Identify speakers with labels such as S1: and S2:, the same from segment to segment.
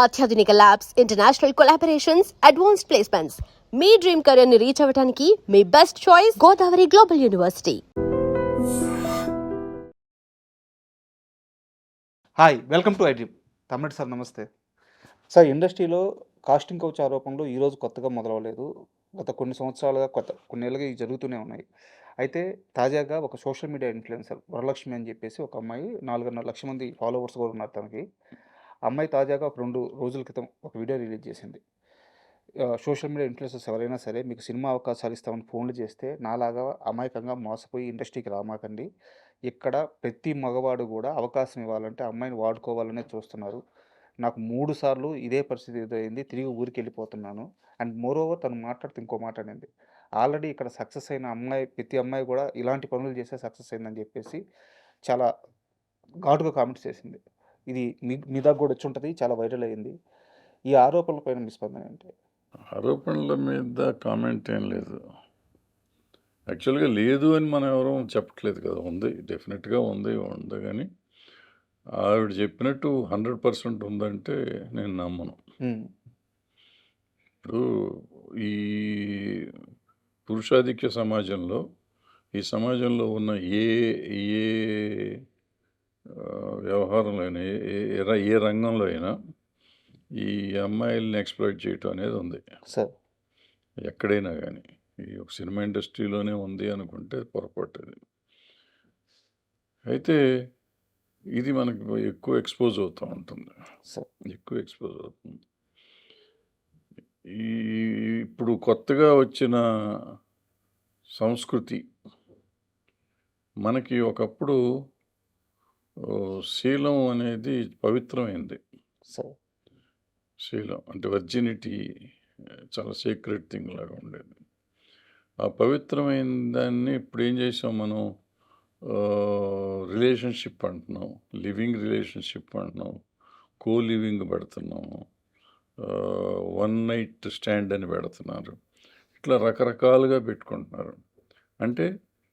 S1: అత్యాధునిక labs, international collaborations, advanced placements. మీ dream career ని రీచ్ అవ్వడానికి మీ best choice Godavari global university.
S2: Hi, welcome to iDream. Tammidi sir నమస్తే. సార్, ఇండస్ట్రీలో కాస్టింగ్ కౌచ్ ఆరోపణలు ఈరోజు కొత్తగా మొదలవలేదు. గత కొన్ని సంవత్సరాలుగా కొన్నేళ్ళుగా ఇవి జరుగుతూనే ఉన్నాయి. అయితే తాజాగా ఒక సోషల్ మీడియా ఇన్ఫ్లుయెన్సర్ వరలక్ష్మి అని చెప్పేసి ఒక అమ్మాయి 4.5 లక్షల మంది ఫాలోవర్స్ కూడా ఉన్నారు తనకి. అమ్మాయి తాజాగా ఒక 2 రోజుల క్రితం ఒక వీడియో రిలీజ్ చేసింది. సోషల్ మీడియా ఇన్ఫ్లుయెన్సర్స్ ఎవరైనా సరే మీకు సినిమా అవకాశాలు ఇస్తామని ఫోన్లు చేస్తే నాలాగా అమాయకంగా మోసపోయి ఇండస్ట్రీకి రామాకండి. ఇక్కడ ప్రతి మగవాడు కూడా అవకాశం ఇవ్వాలంటే అమ్మాయిని వాడుకోవాలనే చూస్తున్నారు. నాకు 3 సార్లు ఇదే పరిస్థితి ఎదురైంది. తిరిగి ఊరికి వెళ్ళిపోతున్నాను. అండ్ మోరోవర్ తను మాట్లాడుతూ ఇంకో మాట అనింది. ఆల్రెడీ ఇక్కడ సక్సెస్ అయిన అమ్మాయి, ప్రతి అమ్మాయి కూడా ఇలాంటి పనులు చేస్తే సక్సెస్ అయిందని చెప్పేసి చాలా ఘాటుగా కామెంట్స్ చేసింది. ఇది మీ దాకా కూడా వచ్చి ఉంటుంది, చాలా వైరల్ అయింది. ఈ ఆరోపణల పైన మీ స్పందన ఏంటి?
S3: ఆరోపణల మీద కామెంట్ ఏం లేదు. యాక్చువల్గా లేదు అని మనం ఎవరూ చెప్పట్లేదు కదా. ఉంది, డెఫినెట్గా ఉంది కానీ ఆవిడ చెప్పినట్టు 100% ఉందంటే నేను నమ్మను. ఇప్పుడు ఈ పురుషాధిక్య సమాజంలో, ఈ సమాజంలో ఉన్న ఏ ఏ వ్యవహారంలో అయినా, ఏ రంగంలో అయినా ఈ అమ్మాయిల్ని ఎక్స్‌ప్లాయిట్ చేయటం అనేది ఉంది
S2: సార్.
S3: ఎక్కడైనా కానీ. ఈ ఒక సినిమా ఇండస్ట్రీలోనే ఉంది అనుకుంటే పొరపాటు అది. అయితే ఇది మనకు ఎక్కువ ఎక్స్పోజ్ అవుతూ ఉంటుంది. ఎక్కువ ఎక్స్పోజ్ అవుతుంది. ఇప్పుడు కొత్తగా వచ్చిన సంస్కృతి మనకి ఒకప్పుడు శీలం అనేది పవిత్రమైంది. శీలం అంటే వర్జినిటీ చాలా సీక్రెట్ థింగ్ లాగా ఉండేది. ఆ పవిత్రమైన దాన్ని ఇప్పుడు ఏం చేసాం మనం, రిలేషన్షిప్ అంటున్నాం, లివింగ్ రిలేషన్షిప్ అంటున్నాం, కో లివింగ్ పెడుతున్నాము, వన్ నైట్ స్టాండ్ అని పెడుతున్నారు. ఇట్లా రకరకాలుగా పెట్టుకుంటున్నారు. అంటే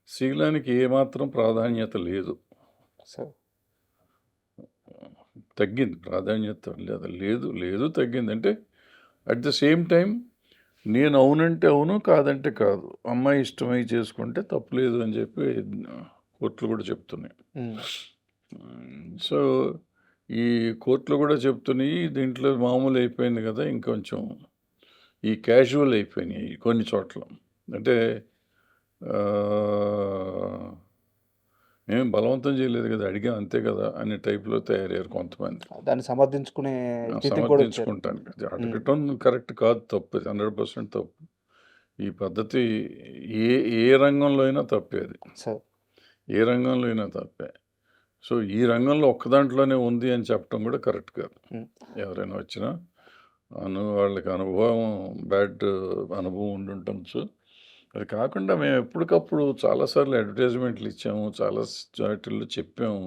S3: శీలానికి ఏమాత్రం ప్రాధాన్యత లేదు. తగ్గింది ప్రాధాన్యత, లేదు తగ్గింది. అంటే అట్ ద సేమ్ టైం నేను అవునంటే అవును, కాదంటే కాదు, అమ్మాయి ఇష్టమై చేసుకుంటే తప్పులేదు అని చెప్పి కోర్టులు కూడా చెప్తున్నాయి. సో ఈ కోర్టులు కూడా చెప్తున్నాయి. దీంట్లో మామూలు అయిపోయింది కదా, ఇంకొంచెం ఈ క్యాజువల్ అయిపోయినాయి కొన్ని చోట్ల. అంటే మేము బలవంతం చేయలేదు కదా, అడిగాం అంతే కదా అనే టైప్లో తయారయ్యారు కొంతమంది.
S2: దాన్ని
S3: సమర్థించుకుంటాను. అడగటం కరెక్ట్ కాదు, తప్పు, 100% తప్పు. ఈ పద్ధతి ఏ రంగంలో అయినా తప్పే అది. ఏ రంగంలో అయినా తప్పే. సో ఈ రంగంలో ఒక్క దాంట్లోనే ఉంది అని చెప్పడం కూడా కరెక్ట్ కాదు. ఎవరైనా వచ్చినా వాళ్ళకి బ్యాడ్ అనుభవం ఉండుండొచ్చు. అది కాకుండా మేము ఎప్పటికప్పుడు చాలాసార్లు అడ్వర్టైజ్మెంట్లు ఇచ్చాము, చాలా వాటిల్లో చెప్పాము.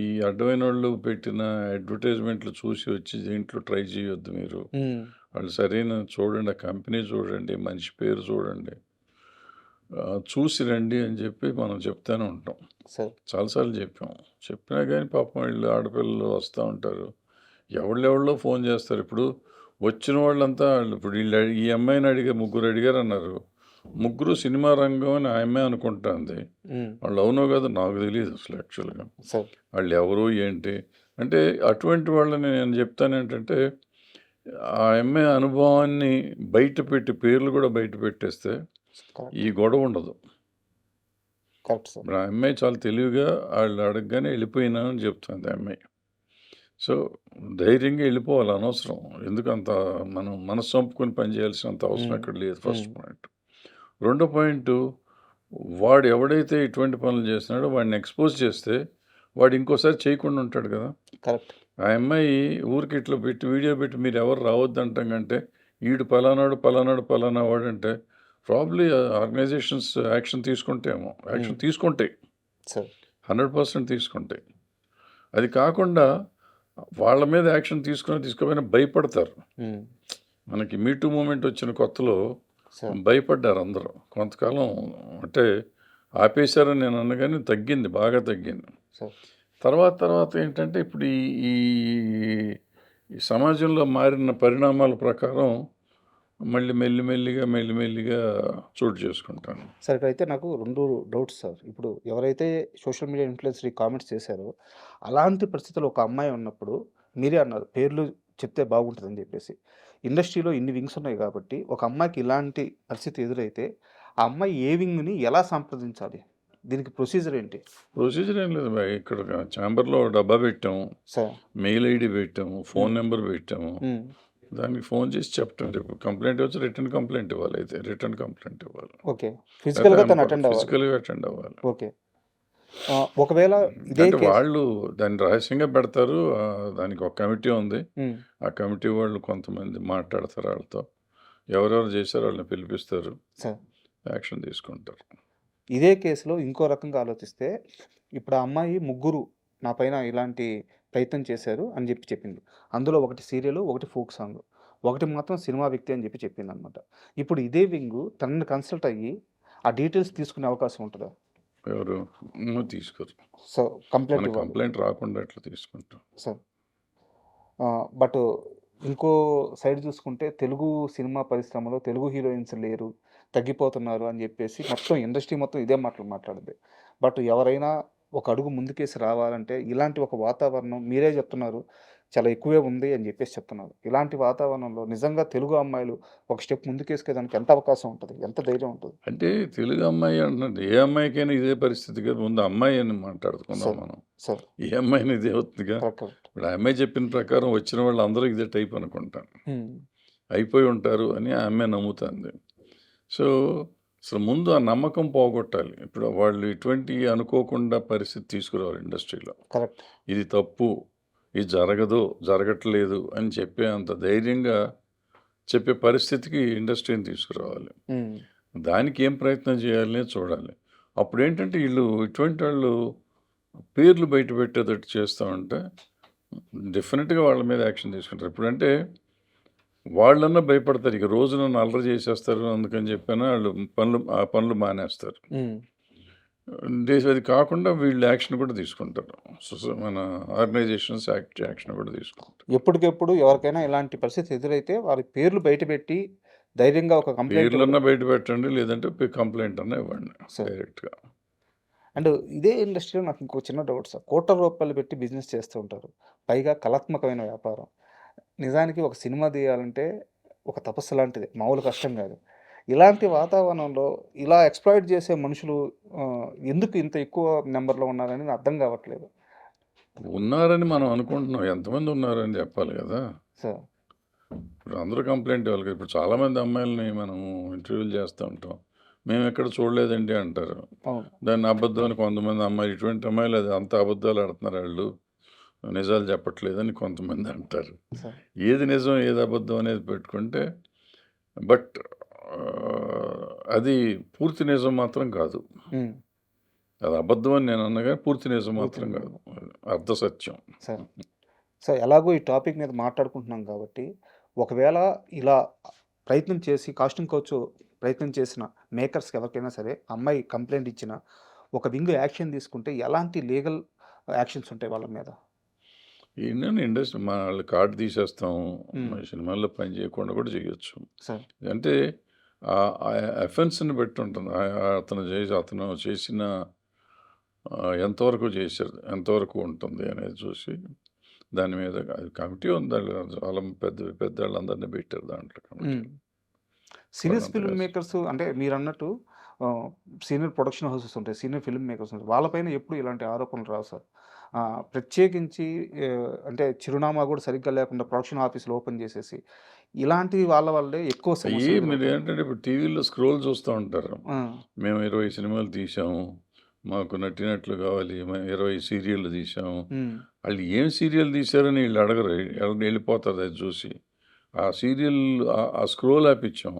S3: ఈ అడ్డమైన వాళ్ళు పెట్టిన అడ్వర్టైజ్మెంట్లు చూసి వచ్చి దీంట్లో ట్రై చేయొద్దు మీరు, వాళ్ళు సరైన చూడండి, ఆ కంపెనీ చూడండి, మనిషి పేరు చూడండి, చూసి రండి అని చెప్పి మనం చెప్తూనే ఉంటాం. చాలాసార్లు చెప్పినా కానీ పాపం వీళ్ళు ఆడపిల్లలు వస్తూ ఉంటారు, ఎవళ్ళెవళ్ళో ఫోన్ చేస్తారు. ఇప్పుడు వచ్చిన వాళ్ళంతా ఇప్పుడు వీళ్ళు ఈ అమ్మాయిని ముగ్గురు అడిగారు అన్నారు. ముగ్గురు సినిమా రంగం అని ఆ అమ్మాయి అనుకుంటుంది. వాళ్ళు అవునో కాదు నాకు తెలియదు అసలు యాక్చువల్గా వాళ్ళు ఎవరు ఏంటి అంటే. అటువంటి వాళ్ళని నేను చెప్తాను ఏంటంటే, ఆ అమ్మాయి అనుభవాన్ని బయట పెట్టి, పేర్లు కూడా బయట పెట్టేస్తే ఈ గొడవ ఉండదు. ఆ అమ్మాయి చాలా తెలివిగా వాళ్ళు అడగగానే వెళ్ళిపోయినానని చెప్తుంది ఆ అమ్మాయి. సో ధైర్యంగా వెళ్ళిపోవాలి, అనవసరం. ఎందుకంత మనం మనసు చంపుకొని పనిచేయాల్సినంత అవసరం అక్కడ లేదు. First point. రెండో పాయింట్, వాడు ఎవడైతే ఇటువంటి పనులు చేస్తున్నాడో వాడిని ఎక్స్పోజ్ చేస్తే వాడు ఇంకోసారి చేయకుండా ఉంటాడు కదా. ఆ అమ్మాయి ఊరికి ఇట్లా పెట్టి వీడియో పెట్టి మీరు ఎవరు రావద్దు అంటాం కంటే, వీడు పలానాడు పలానా వాడు అంటే ప్రాబ్లీ ఆర్గనైజేషన్స్ యాక్షన్ తీసుకుంటేమో, యాక్షన్ తీసుకుంటాయి, 100% తీసుకుంటాయి. అది కాకుండా వాళ్ళ మీద యాక్షన్ తీసుకోకపోయినా భయపడతారు. మనకి మీటూ మూమెంట్ వచ్చిన కొత్తలో భయపడ్డారు అందరూ. కొంతకాలం అంటే ఆపేశారని నేను అన్నగానే బాగా తగ్గింది. తర్వాత ఏంటంటే ఇప్పుడు ఈ ఈ సమాజంలో మారిన పరిణామాల ప్రకారం మళ్ళీ మెల్లిమెల్లిగా చోటు చేసుకుంటాను.
S2: సార్ ఇక్కడైతే నాకు 2 డౌట్స్ సార్. ఇప్పుడు ఎవరైతే సోషల్ మీడియా ఇన్‌ఫ్లుయెన్సర్ ఈ కామెంట్స్ చేశారో, అలాంటి పరిస్థితిలో ఒక అమ్మాయి ఉన్నప్పుడు మీరే అన్నారు పేర్లు చెప్తే బాగుంటదని జెప్పేసి. ఇండస్ట్రీలో ఇన్ని వింగ్స్ ఉన్నాయి గాబట్టి, ఒక అమ్మాయికి ఇలాంటి పరిస్థితి ఎదురైతే, ఆ అమ్మాయి ఏ వింగ్‌ని ఎలా సంప్రదించాలి? దీనికి ప్రొసీజర్ ఏంటి?
S3: ప్రొసీజర్ ఏం లేదు భయ్. ఇక్కడ ఛాంబర్‌లో డబ్బా పెట్టాము.
S2: సార్.
S3: మెయిల్ ఐడీ పెట్టాము. ఫోన్ నెంబర్ పెట్టాము.
S2: హ్మ్.
S3: దానికి ఫోన్ చేసి చెప్పటం. రేపు కంప్లెయింట్ వచ్చి రిటర్న్ కంప్లెయింట్ ఇవ్వాలి అయితే. రిటర్న్ కంప్లెయింట్ ఇవ్వాలి.
S2: ఓకే. ఫిజికల్‌గా తను అటెండ్ అవ్వాలి.
S3: ఫిజికల్‌గా అటెండ్ అవ్వాలి.
S2: ఓకే. ఒకవేళ ఇదే
S3: అంటే
S2: కేస్
S3: వాళ్ళు దాన్ని రహస్యంగా పెడతారు. దానికి ఒక కమిటీ ఉంది.
S2: హ్మ్.
S3: ఆ కమిటీ వాళ్ళు కొంతమంది మాట్లాడతారు వాళ్ళతో. ఎవరెవరు చేశారో వాళ్ళని పిలిపిస్తారు.
S2: సార్.
S3: యాక్షన్ తీసుకుంటారు.
S2: ఇదే కేసులో ఇంకో రకంగా ఆలోచిస్తే, ఇప్పుడు ఆ అమ్మాయి ముగ్గురు నా పైన ఇలాంటి ప్రయత్నం చేశారు అని చెప్పింది. అందులో ఒకటి సీరియలు, ఒకటి ఫోక్ సాంగ్. ఒకటి మాత్రం సినిమా వ్యక్తి అని చెప్పిందనమాట. ఇప్పుడు ఇదే వింగు తనని కన్సల్ట్ అయ్యి, ఆ డీటెయిల్స్ తీసుకునే అవకాశం ఉంటదా?
S3: ఎవరు? తీసుకోరు.
S2: సో, కంప్లెయింట్
S3: మన
S2: ఇవ్వాలి.
S3: కంప్లైంట్ రాకుండా ఎట్లా తీసుకుంటాం.
S2: సార్. బట్ ఇంకో సైడ్ చూసుకుంటే తెలుగు సినిమా పరిశ్రమలో తెలుగు హీరోయిన్స్ లేరు, తగ్గిపోతున్నారు అని చెప్పేసి మొత్తం ఇండస్ట్రీ మొత్తం ఇదే మాటలు మాట్లాడుద్ది. బట్ ఎవరైనా ఒక అడుగు ముందుకేసి రావాలంటే ఇలాంటి ఒక వాతావరణం మీరే చెప్తున్నారు చాలా ఎక్కువే ఉంది అని చెప్పేసి చెప్తున్నారు. ఇలాంటి వాతావరణంలో నిజంగా తెలుగు అమ్మాయిలు ఒక స్టెప్ ముందుకేసుకేదానికి ఎంత అవకాశం ఉంటది? ఎంత ధైర్యం ఉంటది?
S3: అంటే తెలుగు అమ్మాయి అంటున్నది ఏ అమ్మాయికైనా ఇదే పరిస్థితి కదా. ముందు అమ్మాయి అని మాట్లాడుకుందాం
S2: సార్.
S3: మనం.
S2: సార్.
S3: ఏ అమ్మాయిని ఇదే అవుతుందిగా.
S2: కరెక్ట్.
S3: ఇప్పుడు ఆ అమ్మాయి చెప్పిన ప్రకారం వచ్చిన వాళ్ళు అందరూ ఇదే టైప్ అనుకుంటాను.
S2: హ్మ్.
S3: అయిపోయి ఉంటారు అని ఆ అమ్మాయి నమ్ముతుంది. సో అసలు ముందు ఆ నమ్మకం పోగొట్టాలి. ఇప్పుడు వాళ్ళు ఇటువంటి అనుకోకుండా పరిస్థితి తీసుకురావాలి ఇండస్ట్రీలో.
S2: కరెక్ట్.
S3: ఇది తప్పు, ఇది జరగదు, జరగట్లేదు అని చెప్పే అంత ధైర్యంగా చెప్పే పరిస్థితికి ఇండస్ట్రీని తీసుకురావాలి.
S2: హ్మ్.
S3: దానికి ఏం ప్రయత్నం చేయాలనే చూడాలి. అప్పుడేంటంటే వీళ్ళు ఇటువంటి వాళ్ళు పేర్లు బయట పెట్టేటట్టు చేస్తూ ఉంటే డెఫినెట్‌గా వాళ్ళ మీద యాక్షన్ తీసుకుంటారు. ఇప్పుడంటే వాళ్ళన్నా భయపడతారు. ఇక రోజు నన్ను అల్లరి చేసేస్తారు అందుకని చెప్పని వాళ్ళు ఆ పనులు మానేస్తారు.
S2: హ్మ్.
S3: అది కాకుండా వీళ్ళు యాక్షన్ కూడా తీసుకుంటారు. మన ఆర్గనైజేషన్స్ యాక్షన్ కూడా తీసుకుంటారు.
S2: ఎప్పటికెప్పుడు ఎవరికైనా ఇలాంటి పరిస్థితి ఎదురైతే వారి పేర్లు బయటపెట్టి ధైర్యంగా ఒక కంప్లెయింట్
S3: పేర్లన్నా బయట పెట్టండి, లేదంటే కంప్లైంట్ అన్నా ఇవ్వండి
S2: సార్.
S3: డైరెక్ట్‌గా.
S2: అండ్ ఇదే ఇండస్ట్రీలో నాకు ఇంకో చిన్న డౌట్ సార్. కోట్ల రూపాయలు పెట్టి బిజినెస్ చేస్తూ ఉంటారు. పైగా కళాత్మకమైన వ్యాపారం. నిజానికి ఒక సినిమా తీయాలంటే ఒక తపస్సు లాంటిది. మామూలు కష్టం కాదు. ఇలాంటి వాతావరణంలో ఇలా ఎక్స్‌ప్లాయిట్ చేసే మనుషులు ఎందుకు ఇంత ఎక్కువ నంబర్‌లో ఉన్నారని అర్థం కావట్లేదు.
S3: ఉన్నారని మనం అనుకుంటున్నాం. ఎంతమంది ఉన్నారని చెప్పాలి కదా.
S2: సార్.
S3: ఇప్పుడు అందరూ కంప్లైంట్ ఇవ్వాలి కదా. ఇప్పుడు చాలామంది అమ్మాయిలని మనం ఇంటర్వ్యూలు చేస్తూ ఉంటాం. మేము ఎక్కడ చూడలేదండి అంటారు.
S2: అవును.
S3: దాన్ని అబద్ధం అని కొంతమంది అమ్మాయిలు, ఇటువంటి అమ్మాయిలు అది అంత అబద్ధాలు ఆడుతున్నారు వాళ్ళు, నిజాలు చెప్పట్లేదని కొంతమంది అంటారు.
S2: సార్.
S3: ఏది నిజం ఏది అబద్ధం అనేది పెట్టుకుంటే బట్ అది పూర్తి నిజం మాత్రం కాదు.
S2: హ్మ్.
S3: అది అబద్ధం అని నేను అన్నా కానీ పూర్తి నిజం మాత్రం
S2: పూర్తి
S3: కాదు. అర్ధ సత్యం.
S2: సార్. సార్ ఎలాగో ఈ టాపిక్ మీద మాట్లాడుకుంటున్నాం కాబట్టి, ఒకవేళ ఇలా ప్రయత్నం చేసి కాస్టింగ్ కౌచ్ ప్రయత్నం చేసిన మేకర్స్‌కి ఎవరికైనా సరే, అమ్మాయి కంప్లెయింట్ ఇచ్చిన, ఒక వింగ్ యాక్షన్ తీసుకుంటే ఎలాంటి లీగల్ యాక్షన్స్ ఉంటాయి వాళ్ళ మీద?
S3: ఏంటంటే ఇండస్ట్రీ వాళ్ళు కార్డు తీసేస్తాం.
S2: హ్మ్.
S3: మన సినిమాల్లో పని చేయకుండా కూడా చేయొచ్చు.
S2: సార్.
S3: అంటే అఫెన్స్‌ని బట్టి ఉంటుంది. అతను చేసిన ఎంతవరకు చేశారు, ఎంతవరకు ఉంటుంది అనేది చూసి దాని మీద అది కమిటీ ఉంది. చాలా పెద్దవాళ్ళందరినీ పెట్టారు దాంట్లో కమిటీ.
S2: హ్మ్. సీరియస్
S3: వాళ్ళంతా
S2: ఫిల్మ్
S3: కలిసి.
S2: మేకర్స్ అంటే మీరన్నట్టు సీనియర్ ప్రొడక్షన్ హౌసెస్ ఉంటాయి. సీనియర్ ఫిల్మ్ మేకర్స్ ఉంటాయి. వాళ్ళపైన ఎప్పుడు ఇలాంటి ఆరోపణలు రావు సార్. ప్రత్యేకించి అంటే చిరునామా కూడా సరిగ్గా లేకుండా ప్రొడక్షన్ ఆఫీసులు ఓపెన్ చేసేసి, ఇలాంటి వాళ్ళ వల్లే ఎక్కువ సమస్యలు
S3: మీరు
S2: ఎదురవుతాయి.
S3: ఏంటంటే ఇప్పుడు టీవీలో స్క్రోల్ చూస్తూ ఉంటారు.
S2: ఆ!
S3: మేము 20 సినిమాలు తీసాము, మాకు నటినట్లు కావాలి, మేము 20 సీరియళ్ళు తీసాము.
S2: హ్మ్.
S3: వాళ్ళు ఏం సీరియల్ తీశారని వీళ్ళు అడగరు. వెళ్ళిపోతుంది అది చూసి. ఆ సీరియల్ ఆ స్క్రోల్ ఆపిచ్చాం.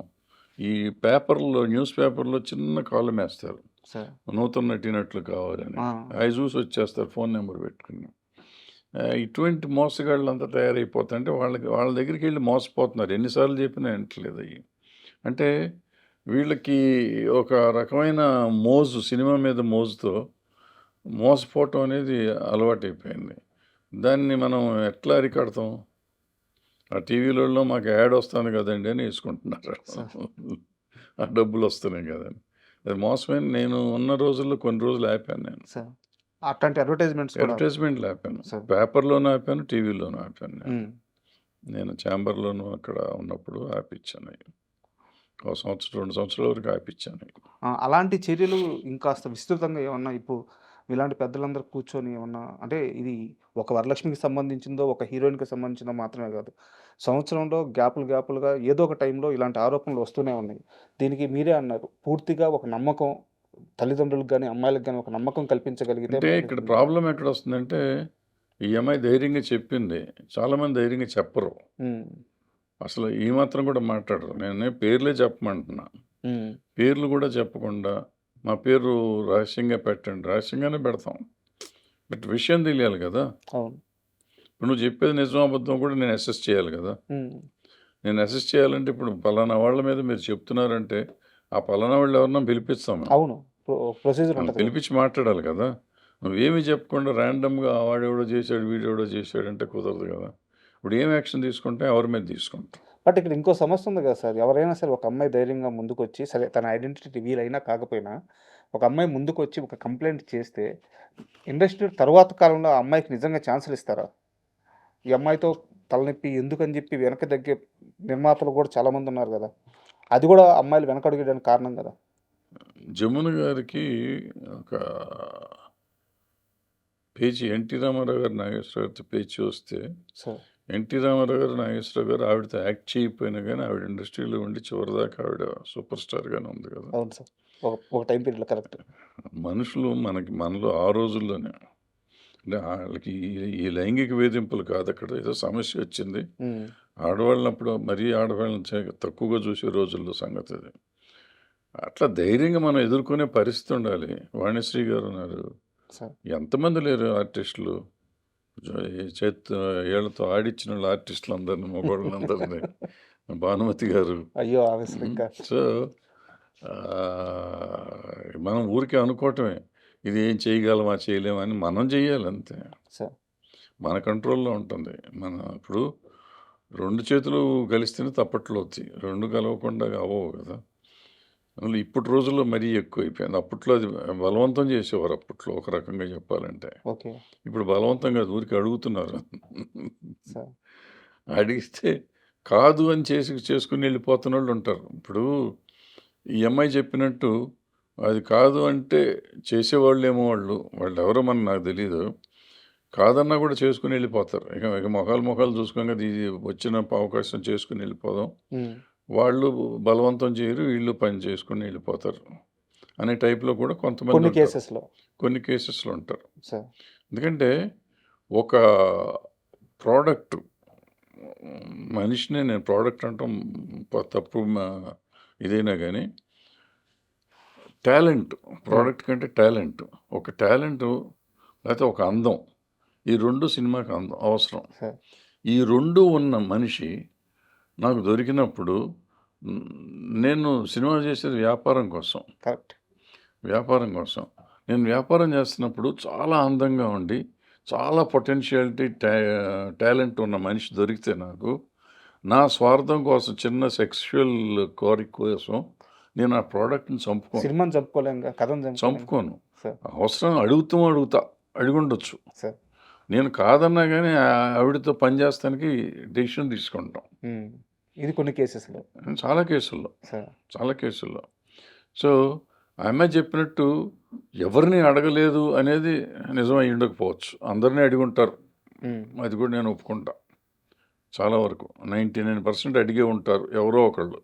S3: ఈ పేపర్‌లో న్యూస్ పేపర్‌లో చిన్న కాలమ్ వేస్తారు.
S2: సార్.
S3: నూతన నటినట్లు కావాలని.
S2: ఆ!
S3: అవి చూసి వచ్చేస్తారు ఫోన్ నెంబర్ పెట్టుకుని. ఇటువంటి మోసగాళ్ళంతా తయారైపోతుంటే వాళ్ళ దగ్గరికి వెళ్ళి మోసపోతున్నారు. ఎన్నిసార్లు చెప్పినా వినట్లేదు అయి. అంటే వీళ్ళకి ఒక రకమైన మోజు, సినిమా మీద మోజుతో మోసపోవటం అనేది అలవాటైపోయింది. దాన్ని మనం ఎట్లా అరికడతాం? ఆ టీవీలలో మాకు యాడ్ వస్తుంది కదండి అని వేసుకుంటున్నారు.
S2: సార్.
S3: ఆ డబ్బులు వస్తున్నాయి కదండి. అది మోసమే. నేను ఉన్న రోజుల్లో కొన్ని రోజులు ఆపాను నేను.
S2: సార్. అట్లాంటి అడ్వర్టైజ్మెంట్స్ కూడా.
S3: అడ్వర్టైజ్మెంట్లు ఆపాను.
S2: సార్.
S3: పేపర్‌లోనూ ఆపాను, టీవీలోనూ ఆపాను నేను.
S2: హ్మ్.
S3: నేను ఛాంబర్‌లోనూ అక్కడ ఉన్నప్పుడు ఆపిచ్చాను అయి. ఓ సంవత్సరం, 2 సంవత్సరాల వరకు ఆపిచ్చాను అయి.
S2: అలాంటి చర్యలు ఇంకాస్త విస్తృతంగా ఏమన్నా ఇప్పుడు ఇలాంటి పెద్దలందరూ కూర్చొని ఏమన్నా అంటే ఇది ఒక వరలక్ష్మికి సంబంధించిందో, ఒక హీరోయిన్‌కి సంబంధించిందో మాత్రమే కాదు. సంవత్సరంలో గ్యాపులుగా ఏదో ఒక టైంలో ఇలాంటి ఆరోపణలు వస్తూనే ఉన్నాయి. దీనికి మీరే అన్నారు. పూర్తిగా ఒక నమ్మకం తల్లిదండ్రులకు గాని, అమ్మాయిలకు గాని ఒక నమ్మకం కల్పించగలిగితే
S3: అంటే ఇక్కడ ప్రాబ్లమ్ ఎక్కడొస్తుందంటే, ఈ అమ్మాయి ధైర్యంగా చెప్పింది. చాలామంది ధైర్యంగా చెప్పరు.
S2: హ్మ్.
S3: అసలు ఈ మాత్రం కూడా మాట్లాడరు. నేనే పేర్లే చెప్పమంటున్నా.
S2: హ్మ్.
S3: పేర్లు కూడా చెప్పకుండా, మా పేరు రహస్యంగా పెట్టండి. రహస్యంగానే పెడతాం. బట్ విషయం తెలియాలి కదా!
S2: అవును.
S3: ఇప్పుడు నువ్వు చెప్పేది నిజమో అబద్ధమో కూడా నేను అసెస్ చేయాలి కదా!
S2: హ్మ్.
S3: నేను అసెస్ చేయాలంటే ఇప్పుడు పలానా వాళ్ళ మీద మీరు చెప్తున్నారంటే, ఆ పలానా వాళ్ళు ఎవరినో పిలిపిస్తాం మేము.
S2: అవును. ప్రొసీజర్
S3: వాళ్ళు
S2: ఉంటది కదా!
S3: పిలిపించి మాట్లాడాలి కదా! నువ్వేమి చెప్పకుండా ర్యాండమ్‌గా వాడెవడో చేశాడు, వీడెవడో చేశాడంటే కుదరదు కదా! ఇప్పుడు ఏం యాక్షన్ తీసుకుంటే ఎవరి మీద తీసుకుంటాం.
S2: బట్ ఇక్కడ ఇంకో సమస్య ఉంది కదా సార్. ఎవరైనా సరే ఒక అమ్మాయి ధైర్యంగా ముందుకొచ్చి సరే తన ఐడెంటిటీ రివీల్ అయినా కాకపోయినా, ఒక అమ్మాయి ముందుకొచ్చి ఒక కంప్లెయింట్ చేస్తే, ఇండస్ట్రీ తరువాత కాలంలో ఆ అమ్మాయికి నిజంగా ఛాన్సులు ఇస్తారా? ఈ అమ్మాయితో తలనొప్పి ఎందుకని చెప్పి వెనక్కి తగ్గే నిర్మాతలు కూడా చాలామంది ఉన్నారు కదా! అది కూడా అమ్మాయిలు వెనకడుగేయడానికి కారణం కదా!
S3: జమున గారికి ఒక పేజీ ఎన్టీ రామారావు గారు, నాగేశ్వరరావు గారితో పేజీ చూస్తే,
S2: సార్.
S3: ఎన్టీ రామారావు గారు, నాగేశ్వరరావు గారు ఆవిడతో యాక్ట్ చేయకపోయినా కానీ ఆవిడ ఇండస్ట్రీలో ఉండి చివరిదాకా ఆవిడ సూపర్ స్టార్‌గానే ఉంది కదా!
S2: అవును సార్. ఒక టైం పీరియడ్‌లో కరెక్ట్.
S3: మనుషులు మనలో ఆ రోజుల్లోనే అంటే ఆళ్ళకి ఈ లైంగిక వేధింపులు కాదు అక్కడ. ఏదో సమస్య వచ్చింది.
S2: హ్మ్.
S3: ఆడవాళ్ళని అప్పుడు మరీ ఆడవాళ్ళని తక్కువగా చూసే రోజుల్లో సంగతి అది. అట్లా ధైర్యంగా మనం ఎదుర్కొనే పరిస్థితి ఉండాలి. వాణిశ్రీ గారు ఉన్నారు.
S2: సార్.
S3: ఎంతమంది లేరు ఆర్టిస్టులు. ఏళ్ళతో ఆడిచ్చినోళ్ళు ఆర్టిస్టులందరిని, మగోళ్ళందరిని. భానుమతి గారు.
S2: అయ్యో! ఆవేశం ఇంకా.
S3: సో, మనం ఊరికే అనుకోవటమే. ఇది ఏం చేయగలమా, చేయలేమా అని మనం చేయాలి అంతే.
S2: సార్.
S3: మన కంట్రోల్‌లో ఉంటుంది. ఇప్పుడు 2 చేతులు కలిస్తేనే తప్పట్లు అవుతాయి. 2 కలవకుండా అవ్వవు కదా! అందులో ఇప్పటి రోజుల్లో మరీ ఎక్కువైపోయింది. అప్పట్లో అది బలవంతం చేసేవారు అప్పట్లో ఒక రకంగా చెప్పాలంటే.
S2: ఓకే.
S3: ఇప్పుడు బలవంతం కాదు ఊరికే అడుగుతున్నారు.
S2: సార్.
S3: అడిగితే కాదు అని చేసుకొని వెళ్ళిపోతున్నోళ్ళు ఉంటారు. ఇప్పుడు ఈ అమ్మాయి చెప్పినట్టు అది కాదు అంటే చేసేవాళ్ళేమో వాళ్ళు. వాళ్ళెవరో నాకు తెలీదు. కాదన్నా కూడా చేసుకొని వెళ్ళిపోతారు. ఇక మొఖాలు చూసుకోగా ఇది వచ్చిన అవకాశం చేసుకొని వెళ్ళిపోదాం.
S2: హ్మ్.
S3: వాళ్ళు బలవంతం చేయరు. వీళ్ళు పని చేసుకొని వెళ్ళిపోతారు. అనే టైప్‌లో కూడా కొంతమంది
S2: కొన్ని
S3: ఉంటారు.
S2: కేసెస్‌లో.
S3: కొన్ని కేసెస్‌లో ఉంటారు.
S2: సార్.
S3: ఎందుకంటే ఒక ప్రోడక్ట్ మనిషిని నేను ప్రోడక్ట్ అంటాం తప్పు ఇదైనా గానీ టాలెంట్ ప్రోడక్ట్ కంటే టాలెంట్. ఒక టాలెంటు లేకపోతే ఒక అందం. ఈ 2 సినిమాకి అవసరం.
S2: సార్.
S3: ఈ 2 ఉన్న మనిషి నాకు దొరికినప్పుడు నేను సినిమా చేసేది వ్యాపారం కోసం.
S2: కరెక్ట్.
S3: వ్యాపారం కోసం. నేను వ్యాపారం చేస్తున్నప్పుడు చాలా అందంగా ఉండి, చాలా పొటెన్షియాలిటీ, టాలెంట్ ఉన్న మనిషి దొరికితే నాకు, నా స్వార్థం కోసం చిన్న సెక్సువల్ కోరిక కోసం నేను ఆ ప్రోడక్ట్‌ని చంపుకోను.
S2: సినిమాని చంపుకోలేంగా. కథను
S3: చంపుకోను.
S2: సార్.
S3: అవసరం అడుగుతా. అడిగుండొచ్చు.
S2: సార్.
S3: నేను కాదన్నా గానీ ఆవిడతో పని చేస్తానికి డెసిషన్ తీసుకుంటాం.
S2: హ్మ్. ఇది కొన్ని కేసెస్‌లో.
S3: చాలా కేసుల్లో.
S2: సార్.
S3: చాలా కేసుల్లో. సో, ఆ అమ్మాయి చెప్పినట్టు ఎవరిని అడగలేదు అనేది నిజం అయ్యి ఉండకపోవచ్చు. అందరిని అడిగుంటారు.
S2: హ్మ్.
S3: అది కూడా నేను ఒప్పుకుంటా. చాలా వరకు 99% అడిగే ఉంటారు ఎవరో ఒకళ్ళు.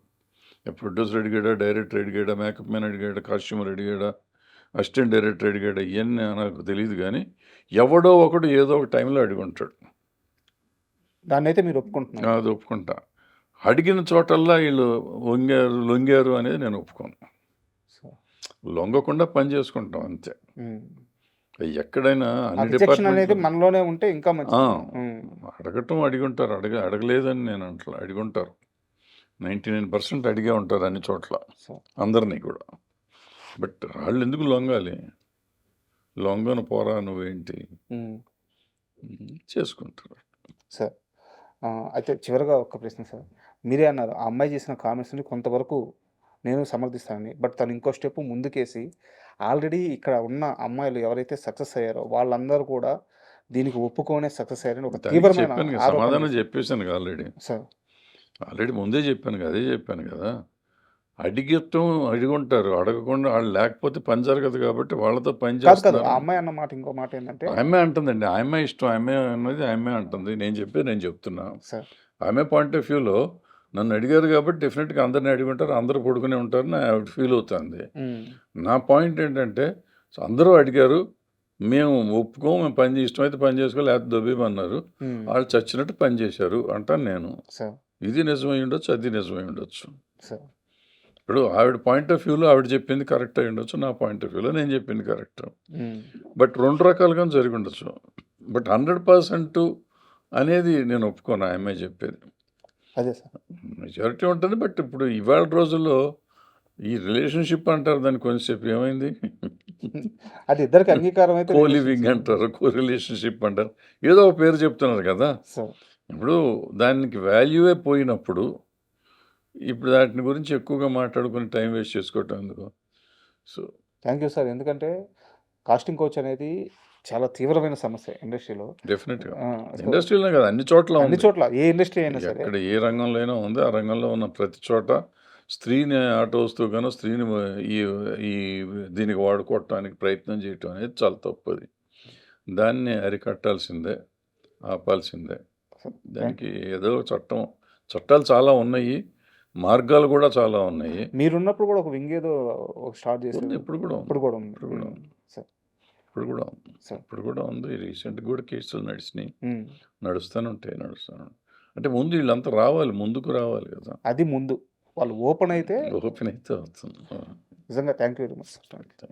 S3: ప్రొడ్యూసర్ అడిగాడా, డైరెక్టర్ అడిగాడా, మేకప్ మ్యాన్ అడిగాడా, కాస్ట్యూమర్ అడిగాడా, అసిస్టెంట్ డైరెక్టర్ అడిగాడా ఇయన్నీ నాకు తెలీదు గానీ, ఎవడో ఒకడు ఏదో ఒక టైంలో అడిగుంటాడు.
S2: దాన్నైతే మీరు ఒప్పుకుంటున్నారు.
S3: అది ఒప్పుకుంటా. అడిగిన చోటల్లా వీళ్ళు లొంగారు అనేది నేను ఒప్పుకోను.
S2: సార్.
S3: లొంగకుండా పని చేసుకుంటాం అంతే.
S2: హ్మ్.
S3: ఎక్కడైనా అన్ని
S2: రిజెక్షన్ అనేది
S3: డిపార్ట్మెంట్‌లో
S2: మనలోనే ఉంటే ఇంకా
S3: ఆ!
S2: మంచిది. హ్మ్.
S3: అడగటం అడిగుంటారు. అడగలేదని నేను అంటలా. అడిగుంటారు. 99% అడిగే ఉంటారు అన్ని చోట్ల.
S2: సార్.
S3: అందరిని కూడా. బట్ ఆళ్ళెందుకు లొంగాలి? లొంగను పోరా నువ్వేంటి?
S2: హ్మ్.
S3: చేసుకుంటారు.
S2: సార్. అయితే చివరగా ఒక ప్రశ్న సార్. మీరే అన్నారు ఆ అమ్మాయి చేసిన కామెంట్స్‌ని కొంతవరకు నేను సమర్థిస్తానని. బట్ తను ఇంకో స్టెప్ ముందుకేసి ఆల్రెడీ ఇక్కడ ఉన్న అమ్మాయిలు ఎవరైతే సక్సెస్ అయ్యారో వాళ్ళందరూ కూడా దీనికి ఒప్పుకొనే సక్సెస్ అయ్యారని ఒక
S3: దానికి
S2: తీవ్రమైన
S3: చెప్పాను కదా,
S2: ఆరోపణ
S3: సమాధానం
S2: చేశారు.
S3: చెప్పేసాను కదా ఆల్రెడీ.
S2: సార్.
S3: ఆల్రెడీ ముందే చెప్పాను కదా, అదే చెప్పాను కదా. అడిగటం అడిగుంటారు. అడగకుండా వాళ్ళు లేకపోతే పని జరగదు కాబట్టి వాళ్ళతో పని
S2: కాదు. ఆ
S3: చేస్తున్నారు.
S2: అమ్మాయి అన్న మాట ఇంకో మాట ఏందంటే
S3: ఆమె అంటుందండి. ఆమె ఇష్టం. ఆమె అన్నది ఆమె అంటుంది. నేను చెప్పేది నేను చెప్తున్నా.
S2: సార్.
S3: ఆమె పాయింట్ ఆఫ్ వ్యూలో నన్ను అడిగారు కాబట్టి డెఫినెట్‌గా అందరిని అడిగి ఉంటారు. అందరూ పడుకునే ఉంటారని ఆవిడ ఫీల్ అవుతుంది.
S2: హ్మ్.
S3: నా పాయింట్ ఏంటంటే అందరూ అడిగారు. మేము ఒప్పుకోము. మేము పని ఇష్టమైతే పని చేసుకోవాలి లేకపోతే దొబ్బేయమన్నారు.
S2: హ్మ్.
S3: వాళ్ళు చచ్చినట్టు పని చేశారు అంటాను నేను.
S2: సార్.
S3: ఇది నిజమై ఉండొచ్చు. అది నిజమై ఉండొచ్చు.
S2: సార్.
S3: ఇప్పుడు ఆవిడ పాయింట్ ఆఫ్ వ్యూలో ఆవిడ చెప్పింది కరెక్ట్ అయి ఉండొచ్చు. నా పాయింట్ ఆఫ్ వ్యూలో నేను చెప్పింది కరెక్ట్.
S2: హ్మ్.
S3: బట్ 2 రకాలుగా జరిగి ఉండొచ్చు. బట్ 100% అనేది నేను ఒప్పుకోను ఆ అమ్మాయి చెప్పేది.
S2: అదే సార్.
S3: మెజారిటీ ఉంటుంది. బట్ ఇప్పుడు ఇవాళ రోజుల్లో ఈ రిలేషన్‌షిప్ అంటారు దాన్ని కొంచెంసేపు ఏమైంది?
S2: అది ఇద్దరికి అంగీకారం అయితే
S3: కో లివింగ్ అంటారు. కో రిలేషన్‌షిప్ అంటారు. ఏదో ఒక పేరు చెప్తున్నారు కదా!
S2: సార్.
S3: ఇప్పుడు దానికి వాల్యూయే పోయినప్పుడు ఇప్పుడు వాటిని గురించి ఎక్కువగా మాట్లాడుకొని టైం వేస్ట్ చేసుకోవటం ఎందుకు? So
S2: thank you sir. ఎందుకంటే కాస్టింగ్ కోచ్ అనేది చాలా తీవ్రమైన సమస్య ఇండస్ట్రీలో.
S3: డెఫినెట్‌గా.
S2: సో
S3: ఇండస్ట్రీలోనే కాదు అన్ని చోట్ల
S2: అన్ని
S3: ఉంది.
S2: చోట్ల ఏ ఇండస్ట్రీ అయినా సరే.
S3: ఎక్కడ ఏ రంగంలో అయినా ఉంది. ఆ రంగంలో ఉన్న ప్రతి చోట స్త్రీని ఆట వస్తువుగాను స్త్రీని ఈ ఈ దీనికి వాడుకోవటానికి ప్రయత్నం చేయటం అనేది చాలా తప్పది. దాన్ని అరికట్టాల్సిందే. ఆపాల్సిందే.
S2: థ్యాంక్
S3: దానికి ఏదో చట్టాలు చాలా ఉన్నాయి. మార్గాలు కూడా చాలా ఉన్నాయి.
S2: మీరున్నప్పుడు కూడా ఒక వింగ్ ఏదో స్టార్ట్
S3: ఉంది.
S2: చేశారు.
S3: ఇప్పుడు కూడా ఉంది.
S2: ఇప్పుడు కూడా ఉంది.
S3: ఇప్పుడు కూడా ఉంది.
S2: సార్.
S3: ఇప్పుడు కూడా ఉంది.
S2: సార్.
S3: ఇప్పుడు కూడా ఉంది. రీసెంట్‌గా కూడా కేసులు నడిచినాయి.
S2: హ్మ్.
S3: నడుస్తూనే ఉంటాయి. అంటే ముందు వీళ్ళంతా రావాలి. ముందుకు రావాలి కదా!
S2: అది ముందు. వాళ్ళు ఓపెన్ అయితే
S3: ఓపెన్ అయితే అవుతుంది.
S2: నిజంగా thank you very much sir.
S3: Thank you.